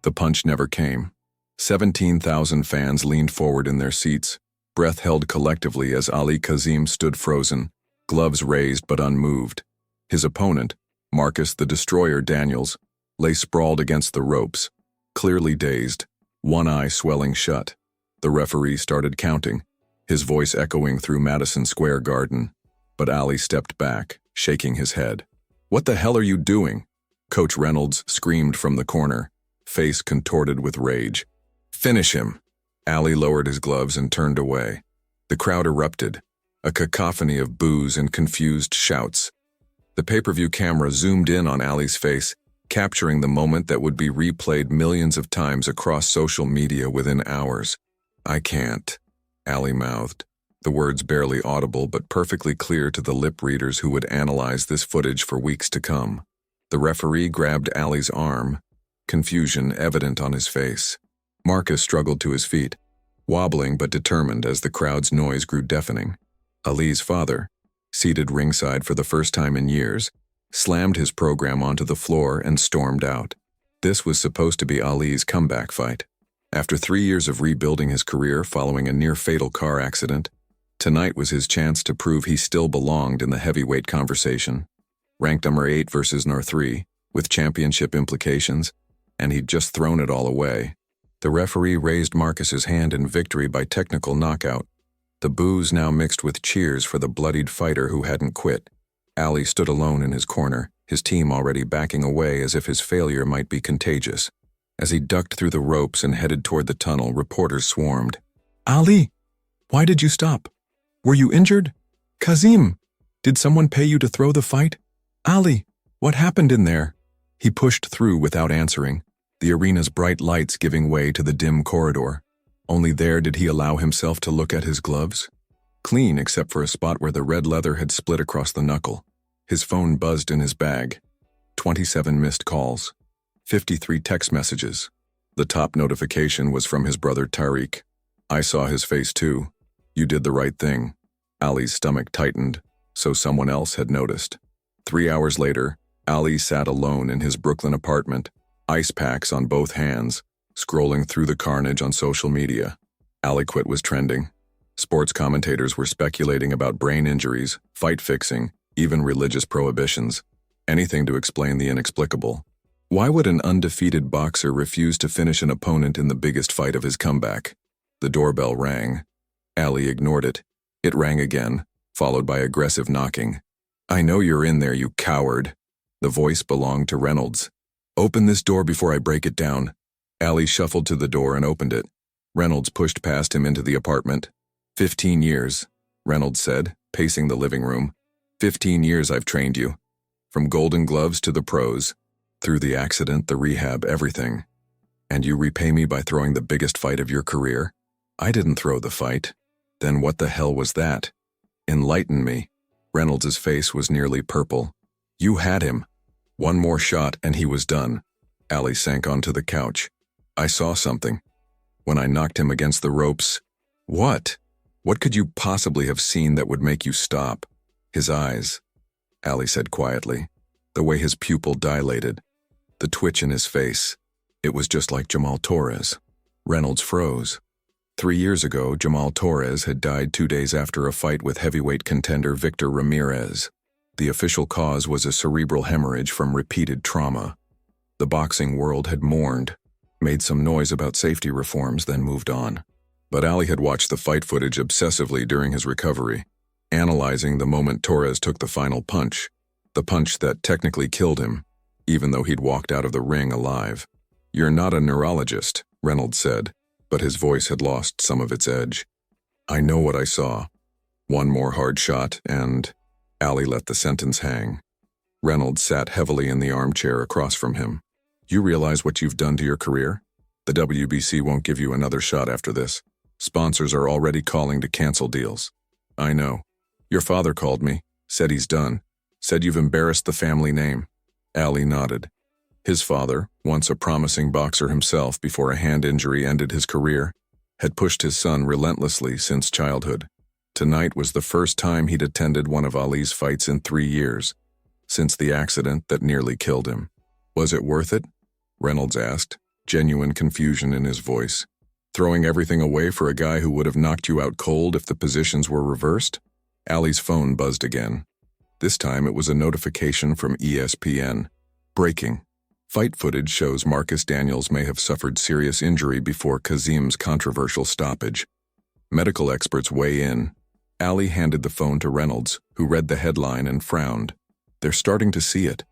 The punch never came. 17,000 fans leaned forward in their seats, breath held collectively as Ali Kazim stood frozen, gloves raised but unmoved. His opponent, Marcus the Destroyer Daniels, lay sprawled against the ropes, clearly dazed, one eye swelling shut. The referee started counting, his voice echoing through Madison Square Garden. But Ali stepped back, shaking his head. "What the hell are you doing?" Coach Reynolds screamed from the corner, face contorted with rage. "Finish him!" Ali lowered his gloves and turned away. The crowd erupted, a cacophony of boos and confused shouts. The pay-per-view camera zoomed in on Ali's face, capturing the moment that would be replayed millions of times across social media within hours. "I can't," Ali mouthed, the words barely audible but perfectly clear to the lip readers who would analyze this footage for weeks to come. The referee grabbed Ali's arm, confusion evident on his face. Marcus struggled to his feet, wobbling but determined as the crowd's noise grew deafening. Ali's father, seated ringside for the first time in years, slammed his program onto the floor and stormed out. This was supposed to be Ali's comeback fight. After 3 years of rebuilding his career following a near-fatal car accident, tonight was his chance to prove he still belonged in the heavyweight conversation. Ranked number 8 versus number 3, with championship implications, and he'd just thrown it all away. The referee raised Marcus's hand in victory by technical knockout. The boos now mixed with cheers for the bloodied fighter who hadn't quit. Ali stood alone in his corner, his team already backing away as if his failure might be contagious. As he ducked through the ropes and headed toward the tunnel, reporters swarmed. "Ali, why did you stop? Were you injured? Kazim, did someone pay you to throw the fight? Ali, what happened in there?" He pushed through without answering, the arena's bright lights giving way to the dim corridor. Only there did he allow himself to look at his gloves. Clean except for a spot where the red leather had split across the knuckle. His phone buzzed in his bag. 27 missed calls. 53 text messages. The top notification was from his brother Tariq. "I saw his face too. You did the right thing." Ali's stomach tightened, so someone else had noticed. 3 hours later, Ali sat alone in his Brooklyn apartment, ice packs on both hands, scrolling through the carnage on social media. Aliquid was trending. Sports commentators were speculating about brain injuries, fight fixing, even religious prohibitions. Anything to explain the inexplicable. Why would an undefeated boxer refuse to finish an opponent in the biggest fight of his comeback? The doorbell rang. Ali ignored it. It rang again, followed by aggressive knocking. "I know you're in there, you coward." The voice belonged to Reynolds. "Open this door before I break it down." Ali shuffled to the door and opened it. Reynolds pushed past him into the apartment. 15 years, Reynolds said, pacing the living room. 15 years I've trained you. From Golden Gloves to the pros. Through the accident, the rehab, everything. And you repay me by throwing the biggest fight of your career? I didn't throw the fight. Then what the hell was that? Enlighten me. Reynolds' face was nearly purple. You had him. One more shot and he was done. Ali sank onto the couch. I saw something. When I knocked him against the ropes. What? What could you possibly have seen that would make you stop? His eyes, Ali said quietly. The way his pupil dilated. The twitch in his face. It was just like Jamal Torres. Reynolds froze. 3 years ago, Jamal Torres had died 2 days after a fight with heavyweight contender Victor Ramirez. The official cause was a cerebral hemorrhage from repeated trauma. The boxing world had mourned, made some noise about safety reforms, then moved on. But Ali had watched the fight footage obsessively during his recovery, analyzing the moment Torres took the final punch, the punch that technically killed him, even though he'd walked out of the ring alive. You're not a neurologist, Reynolds said, but his voice had lost some of its edge. I know what I saw. One more hard shot and... Ali let the sentence hang. Reynolds sat heavily in the armchair across from him. You realize what you've done to your career? The WBC won't give you another shot after this. Sponsors are already calling to cancel deals. I know. Your father called me, said he's done, said you've embarrassed the family name. Ali nodded. His father, once a promising boxer himself before a hand injury ended his career, had pushed his son relentlessly since childhood. Tonight was the first time he'd attended one of Ali's fights in 3 years, since the accident that nearly killed him. Was it worth it? Reynolds asked. genuine confusion in his voice. Throwing everything away for a guy who would have knocked you out cold if the positions were reversed? Allie's phone buzzed again. This time it was a notification from ESPN. Breaking. Fight footage shows Marcus Daniels may have suffered serious injury before Kazim's controversial stoppage. Medical experts weigh in. Allie handed the phone to Reynolds, who read the headline and frowned. "They're starting to see it,"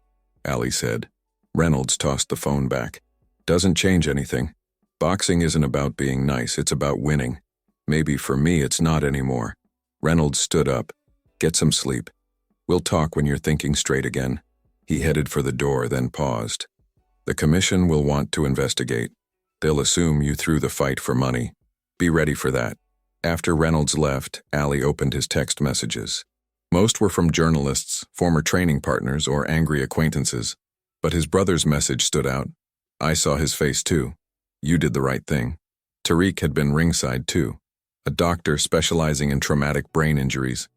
Allie said. Reynolds tossed the phone back. "Doesn't change anything. Boxing isn't about being nice, it's about winning. Maybe for me it's not anymore." Reynolds stood up. "Get some sleep. We'll talk when you're thinking straight again." He headed for the door, then paused. "The commission will want to investigate. They'll assume you threw the fight for money. Be ready for that." After Reynolds left, Allie opened his text messages. Most were from journalists, former training partners, or angry acquaintances. But his brother's message stood out. "I saw his face too. You did the right thing." Tariq had been ringside too, a doctor specializing in traumatic brain injuries.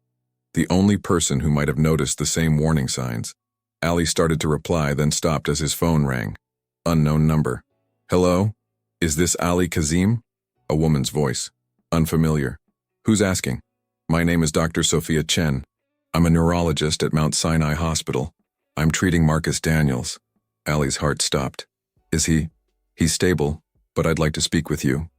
The only person who might have noticed the same warning signs. Allie started to reply, then stopped as his phone rang. Unknown number. "Hello? Is this Ali Kazim?" A woman's voice. Unfamiliar. "Who's asking?" "My name is Dr. Sophia Chen. I'm a neurologist at Mount Sinai Hospital. I'm treating Marcus Daniels." Allie's heart stopped. "Is he?" "He's stable, but I'd like to speak with you.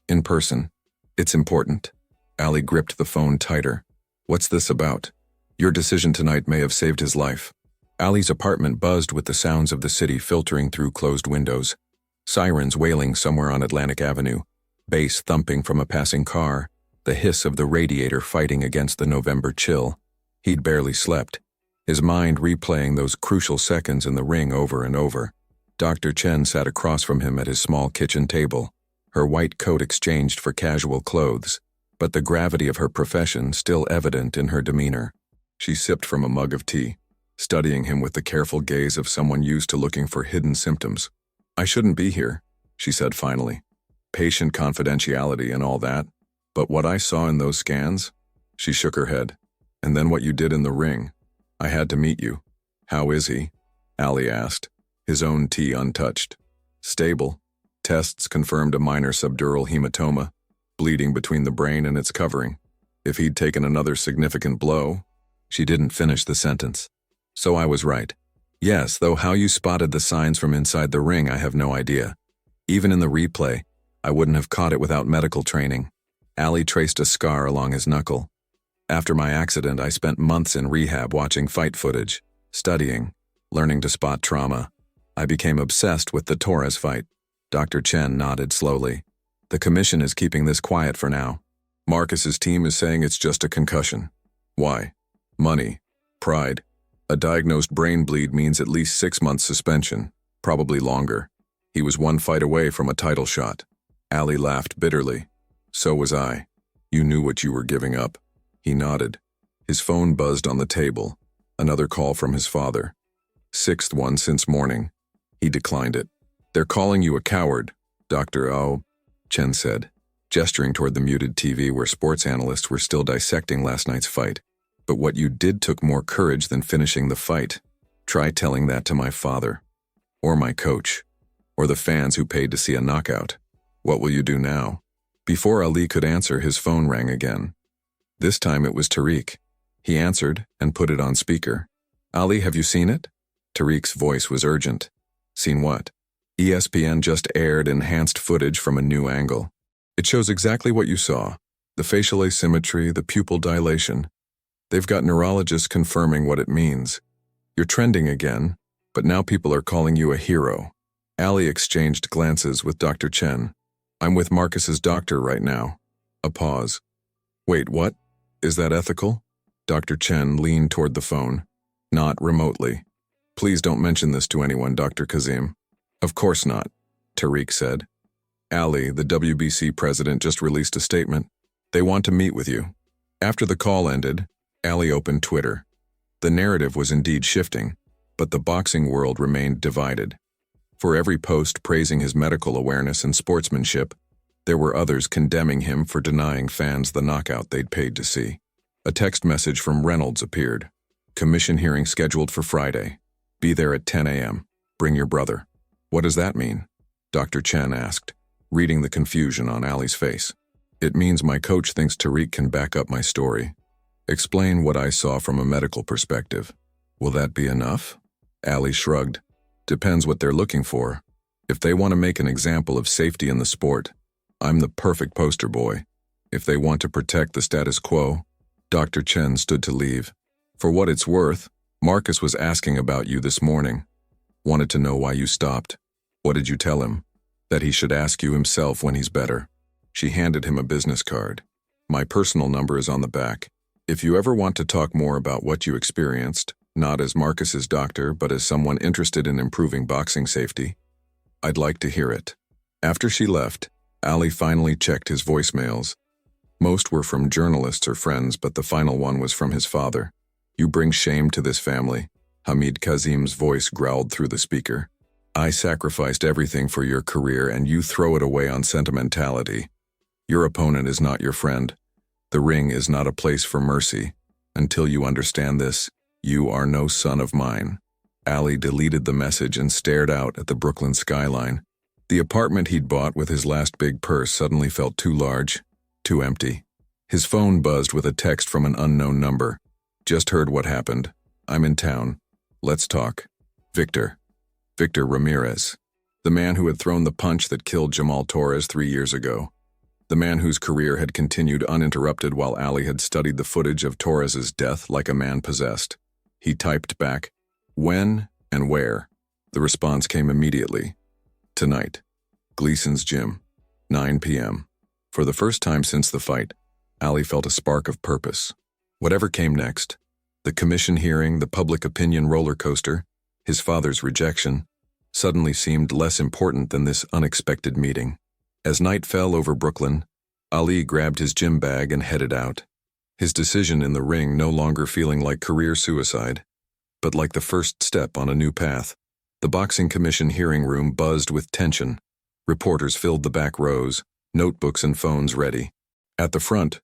In person. It's important." Allie gripped the phone tighter. "What's this about?" "Your decision tonight may have saved his life." Allie's apartment buzzed with the sounds of the city filtering through closed windows. Sirens wailing somewhere on Atlantic Avenue, bass thumping from a passing car, the hiss of the radiator fighting against the November chill. He'd barely slept, his mind replaying those crucial seconds in the ring over and over. Dr. Chen sat across from him at his small kitchen table, her white coat exchanged for casual clothes, but the gravity of her profession still evident in her demeanor. She sipped from a mug of tea, studying him with the careful gaze of someone used to looking for hidden symptoms. "I shouldn't be here," she said finally. "Patient confidentiality and all that. But what I saw in those scans," she shook her head, "and then what you did in the ring. I had to meet you." "How is he?" Allie asked, his own tea untouched. "Stable. Tests confirmed a minor subdural hematoma, bleeding between the brain and its covering. If he'd taken another significant blow..." She didn't finish the sentence. "So I was right." "Yes, though how you spotted the signs from inside the ring I have no idea. Even in the replay, I wouldn't have caught it without medical training." Allie traced a scar along his knuckle. "After my accident, I spent months in rehab watching fight footage, studying, learning to spot trauma. I became obsessed with the Torres fight." Dr. Chen nodded slowly. "The commission is keeping this quiet for now. Marcus's team is saying it's just a concussion. Why? Money. Pride. A diagnosed brain bleed means at least 6 months suspension, probably longer. He was one fight away from a title shot." Allie laughed bitterly. "So was I. You knew what you were giving up." He nodded. His phone buzzed on the table. Another call from his father. Sixth one since morning. He declined it. "They're calling you a coward, Dr. O," Chen said, gesturing toward the muted TV where sports analysts were still dissecting last night's fight. "But what you did took more courage than finishing the fight. Try telling that to my father. Or my coach. Or the fans who paid to see a knockout. What will you do now?" Before Ali could answer, his phone rang again. This time it was Tariq. He answered and put it on speaker. "Ali, have you seen it?" Tariq's voice was urgent. "Seen what?" "ESPN just aired enhanced footage from a new angle. It shows exactly what you saw. The facial asymmetry, the pupil dilation. They've got neurologists confirming what it means. You're trending again, but now people are calling you a hero." Ali exchanged glances with Dr. Chen. "I'm with Marcus's doctor right now." A pause. "Wait, what? Is that ethical?" Dr. Chen leaned toward the phone. "Not remotely. Please don't mention this to anyone, Dr. Kazim." "Of course not," Tariq said. "Ali, the WBC president, just released a statement. They want to meet with you." After the call ended, Ali opened Twitter. The narrative was indeed shifting, but the boxing world remained divided. For every post praising his medical awareness and sportsmanship, there were others condemning him for denying fans the knockout they'd paid to see. A text message from Reynolds appeared. "Commission hearing scheduled for Friday. Be there at 10 a.m. Bring your brother." "What does that mean?" Dr. Chen asked, reading the confusion on Ali's face. It means my coach thinks Tariq can back up my story. Explain what I saw from a medical perspective. Will that be enough? Ali shrugged. Depends what they're looking for. If they want to make an example of safety in the sport, I'm the perfect poster boy. If they want to protect the status quo, Dr. Chen stood to leave. For what it's worth, Marcus was asking about you this morning. Wanted to know why you stopped. What did you tell him? That he should ask you himself when he's better. She handed him a business card. My personal number is on the back. If you ever want to talk more about what you experienced, not as Marcus's doctor, but as someone interested in improving boxing safety, I'd like to hear it. After she left, Ali finally checked his voicemails. Most were from journalists or friends, but the final one was from his father. You bring shame to this family, Hamid Kazim's voice growled through the speaker. I sacrificed everything for your career and you throw it away on sentimentality. Your opponent is not your friend. The ring is not a place for mercy. Until you understand this, you are no son of mine. Ali deleted the message and stared out at the Brooklyn skyline. The apartment he'd bought with his last big purse suddenly felt too large, too empty. His phone buzzed with a text from an unknown number. Just heard what happened. I'm in town. Let's talk. Victor Ramirez. The man who had thrown the punch that killed Jamal Torres 3 years ago. The man whose career had continued uninterrupted while Ali had studied the footage of Torres's death like a man possessed. He typed back, when and where. The response came immediately. Tonight. Gleason's gym. 9 p.m. For the first time since the fight, Ali felt a spark of purpose. Whatever came next, the commission hearing, the public opinion roller coaster, his father's rejection, suddenly seemed less important than this unexpected meeting. As night fell over Brooklyn, Ali grabbed his gym bag and headed out. His decision in the ring no longer feeling like career suicide, but like the first step on a new path. The boxing commission hearing room buzzed with tension. Reporters filled the back rows, notebooks and phones ready. At the front,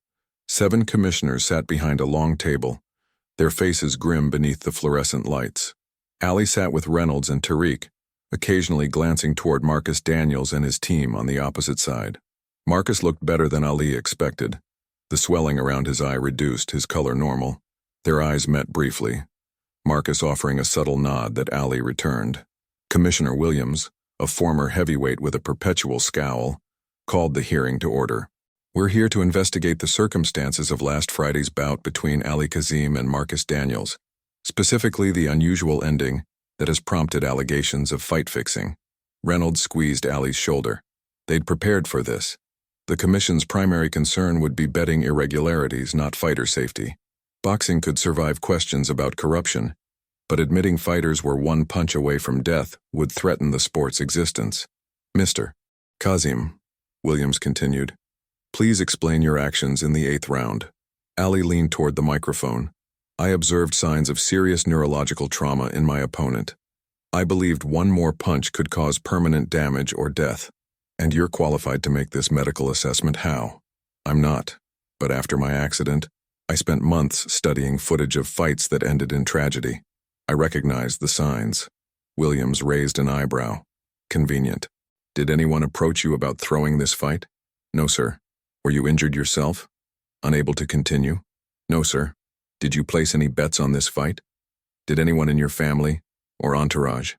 7 commissioners sat behind a long table, their faces grim beneath the fluorescent lights. Ali sat with Reynolds and Tariq, occasionally glancing toward Marcus Daniels and his team on the opposite side. Marcus looked better than Ali expected. The swelling around his eye reduced, his color normal. Their eyes met briefly, Marcus offering a subtle nod that Ali returned. Commissioner Williams, a former heavyweight with a perpetual scowl, called the hearing to order. We're here to investigate the circumstances of last Friday's bout between Ali Kazim and Marcus Daniels, specifically the unusual ending that has prompted allegations of fight fixing. Reynolds squeezed Ali's shoulder. They'd prepared for this. The commission's primary concern would be betting irregularities, not fighter safety. Boxing could survive questions about corruption, but admitting fighters were one punch away from death would threaten the sport's existence. Mr. Kazim, Williams continued, please explain your actions in the 8th round. Ali leaned toward the microphone. I observed signs of serious neurological trauma in my opponent. I believed one more punch could cause permanent damage or death. And you're qualified to make this medical assessment. How? I'm not. But after my accident, I spent months studying footage of fights that ended in tragedy. I recognized the signs. Williams raised an eyebrow. Convenient. Did anyone approach you about throwing this fight? No, sir. Were you injured yourself? Unable to continue? No, sir. Did you place any bets on this fight? Did anyone in your family or entourage?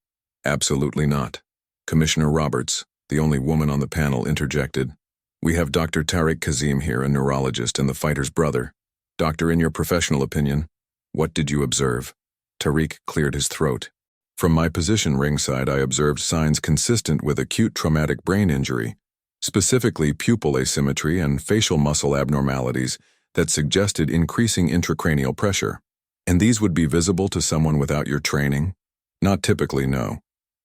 Absolutely not. Commissioner Roberts, the only woman on the panel, interjected. We have Dr. Tariq Kazim here, a neurologist and the fighter's brother. Doctor, in your professional opinion, what did you observe? Tariq cleared his throat. From my position ringside, I observed signs consistent with acute traumatic brain injury, specifically pupil asymmetry and facial muscle abnormalities that suggested increasing intracranial pressure. And these would be visible to someone without your training? Not typically, no.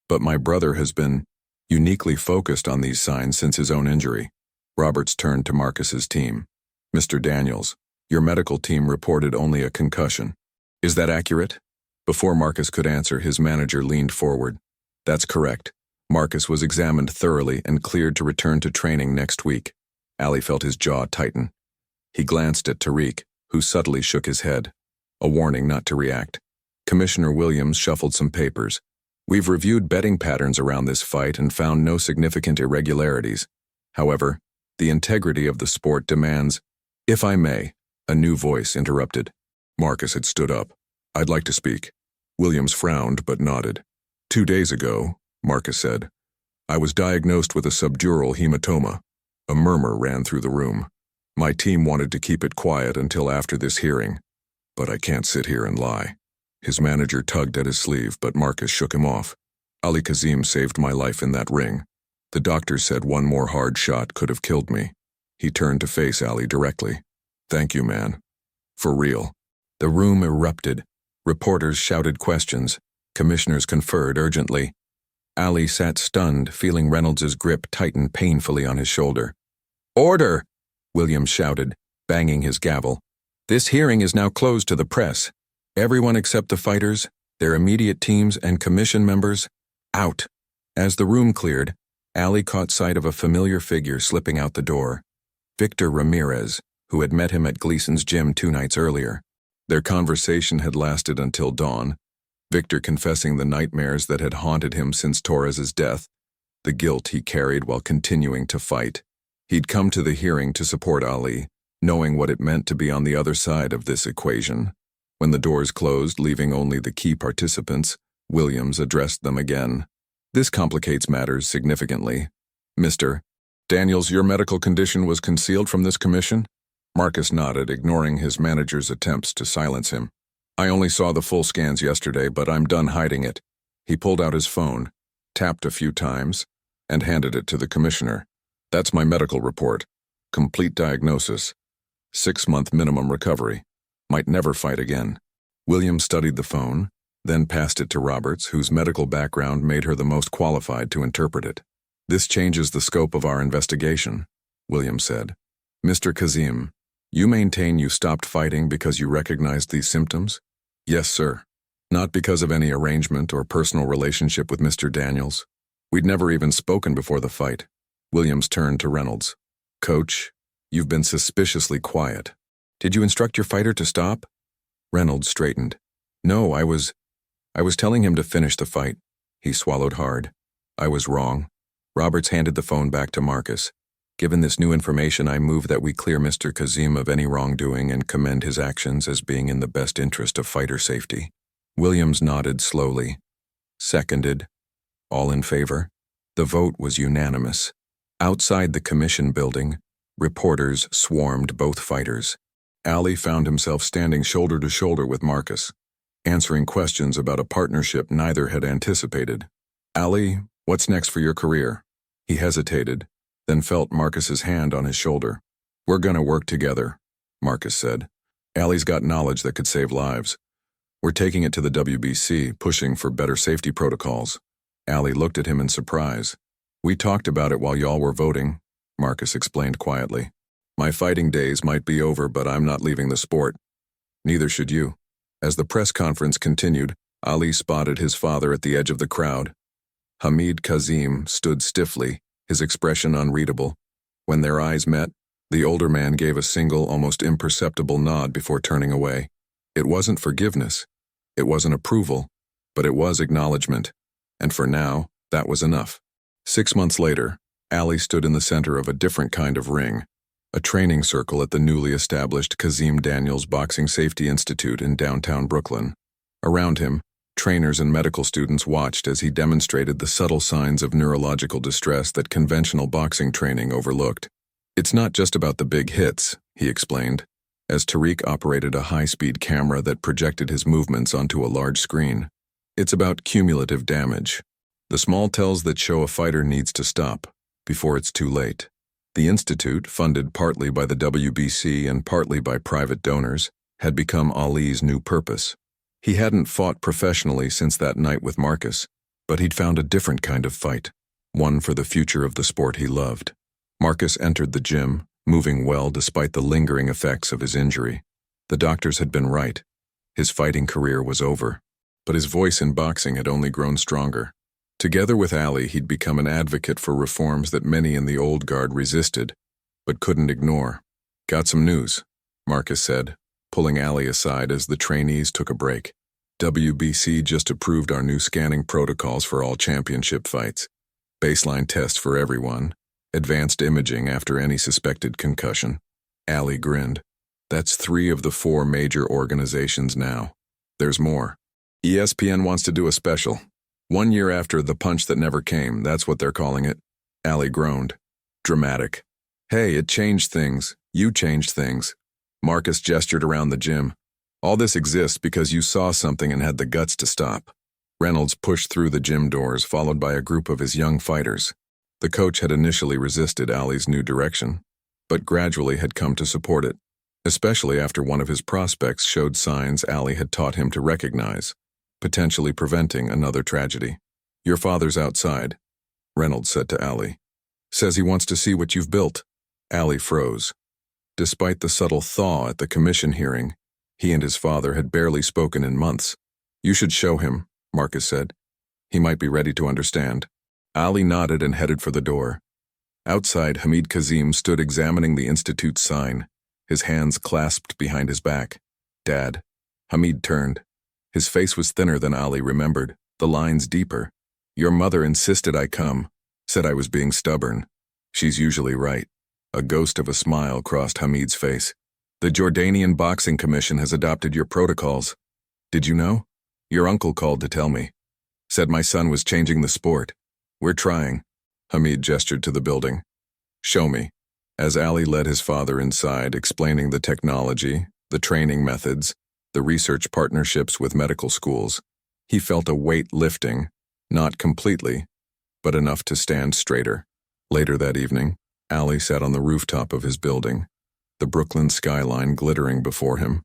But my brother has been uniquely focused on these signs since his own injury. Roberts turned to Marcus's team. Mr. Daniels, your medical team reported only a concussion. Is that accurate? Before Marcus could answer, his manager leaned forward. That's correct. Marcus was examined thoroughly and cleared to return to training next week. Ali felt his jaw tighten. He glanced at Tariq, who subtly shook his head. A warning not to react. Commissioner Williams shuffled some papers. We've reviewed betting patterns around this fight and found no significant irregularities. However, the integrity of the sport demands, if I may, a new voice interrupted. Marcus had stood up. I'd like to speak. Williams frowned but nodded. 2 days ago, Marcus said, I was diagnosed with a subdural hematoma. A murmur ran through the room. My team wanted to keep it quiet until after this hearing, but I can't sit here and lie. His manager tugged at his sleeve, but Marcus shook him off. Ali Kazim saved my life in that ring. The doctor said one more hard shot could have killed me. He turned to face Ali directly. Thank you, man. For real. The room erupted. Reporters shouted questions. Commissioners conferred urgently. Ali sat stunned, feeling Reynolds's grip tighten painfully on his shoulder. Order! Williams shouted, banging his gavel. This hearing is now closed to the press. Everyone except the fighters, their immediate teams, and commission members, out. As the room cleared, Ali caught sight of a familiar figure slipping out the door. Victor Ramirez, who had met him at Gleason's gym 2 nights earlier. Their conversation had lasted until dawn, Victor confessing the nightmares that had haunted him since Torres's death, the guilt he carried while continuing to fight. He'd come to the hearing to support Ali, knowing what it meant to be on the other side of this equation. When the doors closed, leaving only the key participants, Williams addressed them again. This complicates matters significantly. Mr. Daniels, your medical condition was concealed from this commission? Marcus nodded, ignoring his manager's attempts to silence him. I only saw the full scans yesterday, but I'm done hiding it. He pulled out his phone, tapped a few times, and handed it to the commissioner. That's my medical report. Complete diagnosis. 6-month minimum recovery. Might never fight again. Williams studied the phone, then passed it to Roberts, whose medical background made her the most qualified to interpret it. This changes the scope of our investigation, Williams said. Mr. Kazim, you maintain you stopped fighting because you recognized these symptoms? Yes, sir. Not because of any arrangement or personal relationship with Mr. Daniels. We'd never even spoken before the fight. Williams turned to Reynolds. Coach, you've been suspiciously quiet. Did you instruct your fighter to stop? Reynolds straightened. No, I was telling him to finish the fight. He swallowed hard. I was wrong. Roberts handed the phone back to Marcus. Given this new information, I move that we clear Mr. Kazim of any wrongdoing and commend his actions as being in the best interest of fighter safety. Williams nodded slowly. Seconded. All in favor? The vote was unanimous. Outside the commission building, reporters swarmed both fighters. Ali found himself standing shoulder to shoulder with Marcus, answering questions about a partnership neither had anticipated. Ali, what's next for your career? He hesitated, then felt Marcus's hand on his shoulder. We're gonna work together, Marcus said. Ali's got knowledge that could save lives. We're taking it to the WBC, pushing for better safety protocols. Ali looked at him in surprise. We talked about it while y'all were voting, Marcus explained quietly. My fighting days might be over, but I'm not leaving the sport. Neither should you. As the press conference continued, Ali spotted his father at the edge of the crowd. Hamid Kazim stood stiffly, his expression unreadable. When their eyes met, the older man gave a single, almost imperceptible nod before turning away. It wasn't forgiveness. It wasn't approval, but it was acknowledgement. And for now, that was enough. 6 months later, Ali stood in the center of a different kind of ring, a training circle at the newly established Kazim Daniels Boxing Safety Institute in downtown Brooklyn. Around him, trainers and medical students watched as he demonstrated the subtle signs of neurological distress that conventional boxing training overlooked. It's not just about the big hits, he explained, as Tariq operated a high-speed camera that projected his movements onto a large screen. It's about cumulative damage, the small tells that show a fighter needs to stop before it's too late. The institute, funded partly by the WBC and partly by private donors, had become Ali's new purpose. He hadn't fought professionally since that night with Marcus, but he'd found a different kind of fight, one for the future of the sport he loved. Marcus entered the gym, moving well despite the lingering effects of his injury. The doctors had been right. His fighting career was over, but his voice in boxing had only grown stronger. Together with Ali, he'd become an advocate for reforms that many in the old guard resisted, but couldn't ignore. Got some news, Marcus said, pulling Ali aside as the trainees took a break. WBC just approved our new scanning protocols for all championship fights. Baseline tests for everyone. Advanced imaging after any suspected concussion. Ali grinned. That's 3 of the 4 major organizations now. There's more. ESPN wants to do a special. 1 year after The Punch That Never Came, that's what they're calling it. Ali groaned. Dramatic. Hey, it changed things. You changed things. Marcus gestured around the gym. All this exists because you saw something and had the guts to stop. Reynolds pushed through the gym doors, followed by a group of his young fighters. The coach had initially resisted Ali's new direction, but gradually had come to support it, especially after one of his prospects showed signs Ali had taught him to recognize, potentially preventing another tragedy. Your father's outside, Reynolds said to Ali. Says he wants to see what you've built. Ali froze. Despite the subtle thaw at the commission hearing, he and his father had barely spoken in months. You should show him, Marcus said. He might be ready to understand. Ali nodded and headed for the door. Outside, Hamid Kazim stood examining the institute's sign, his hands clasped behind his back. Dad. Hamid turned. His face was thinner than Ali remembered, the lines deeper. Your mother insisted I come, said I was being stubborn. She's usually right. A ghost of a smile crossed Hamid's face. The Jordanian Boxing Commission has adopted your protocols. Did you know? Your uncle called to tell me. Said my son was changing the sport. We're trying. Hamid gestured to the building. Show me. As Ali led his father inside, explaining the technology, the training methods, the research partnerships with medical schools, he felt a weight lifting, not completely, but enough to stand straighter. Later that evening, Ali sat on the rooftop of his building, the Brooklyn skyline glittering before him.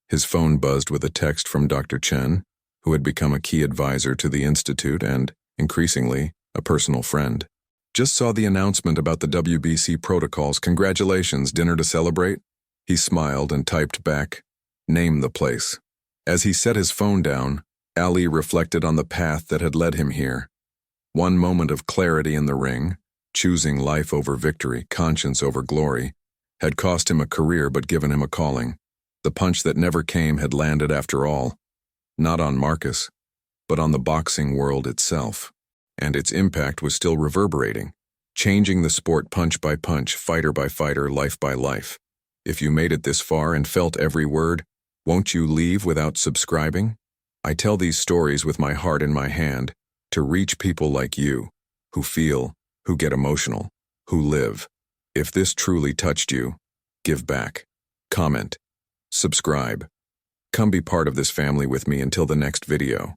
His phone buzzed with a text from Dr. Chen, who had become a key advisor to the institute and, increasingly, a personal friend. Just saw the announcement about the WBC protocols. Congratulations, dinner to celebrate? He smiled and typed back, name the place. As he set his phone down, Ali reflected on the path that had led him here. One moment of clarity in the ring, choosing life over victory, conscience over glory, had cost him a career but given him a calling. The punch that never came had landed after all, not on Marcus, but on the boxing world itself. And its impact was still reverberating, changing the sport punch by punch, fighter by fighter, life by life. If you made it this far and felt every word, won't you leave without subscribing? I tell these stories with my heart in my hand to reach people like you, who feel, who get emotional, who live. If this truly touched you, give back, comment, subscribe. Come be part of this family with me until the next video.